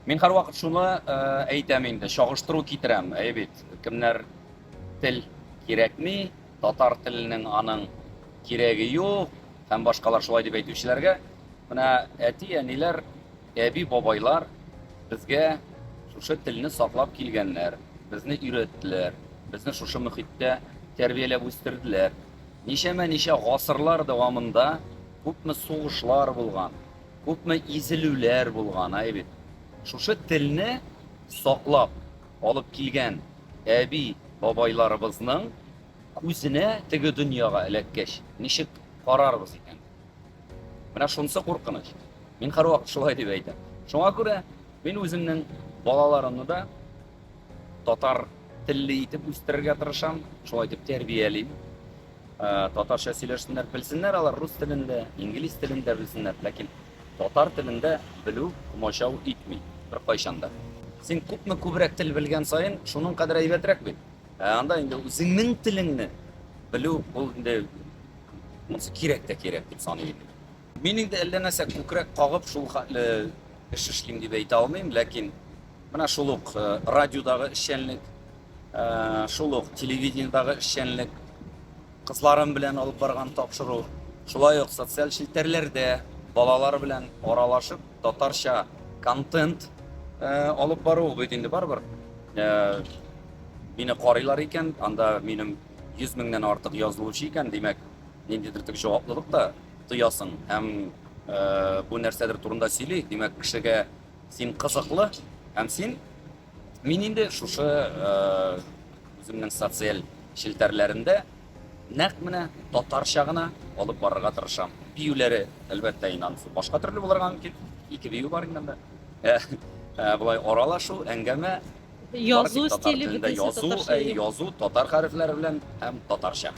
Мин һәрвакыт шуны әйтәм инде, чагыштыру китерәм. Бит, кемнәр тел кирәкми, татар теленең аның кирәге юк, һәм башкалар шулай дип әйтүчеләргә, менә әти, әниләр, әби, бабайлар безгә шушы телне саклап килгәннәр, безне өйрәттеләр, безне шушы мөхиттә тәрбияләп үстерделәр. Ничә гасырлар дәвамында күпме сугышлар булган, күпме изелүләр булган, бит. Шушы телне саклап алып килгән әби, бабайларыбызның күзенә теге дөньяга эләккәч, ничек карарбыз икән? Менә шунысы куркыныч. Мин һәрвакыт шулай дип әйтәм. Шуңа күрә мин үземнең балаларымны да татар телле итеп үстерергә тырышам, шулай дип тәрбиялим. Татарча сөйләшсеннәр, белсеннәр алар рус телендә, инглиз телендә белсеннәр, ләкин татар телендә белү комачау итми бер кайчан да. Син күпме күбрәк тел белгән саен, шуның кадәр әйбәтрәк бит. Анда инде үзеңнең телеңне белү ул инде монысы кирәк дип саныйм. Мин инде әллә нәрсә күкрәк кагып шул хәтле эш эшлим дип әйтә алмыйм, ләкин менә шул ук радиодагы эшчәнлек, шул ук телевидениедагы эшчәнлек, кызларым белән алып барган тапшыру, шулай ук социаль челтәрләрдә балалар белән аралашып татарча контент алып бару бит инде барбыр. Мине карыйлар икән, анда минем 100 меңнән артык язылучы икән, димәк, ниндидер тик җаваплылык та тоясың һәм бу нәрсәдер турында сөйли, димәк, кешегә син кызыклы һәм син мин инде шушы үземнең социаль челтәрләрендә нәкъ менә татарча гына алып барырга тырышам. Биюләре әлбәттә инансы башка төрле булырга мөмкин. 2 бию бар инде. Булай аралашу, әңгәмә, Язу стиле бөтенсе татарча. язу, татар хәрефләре белән һәм татарча.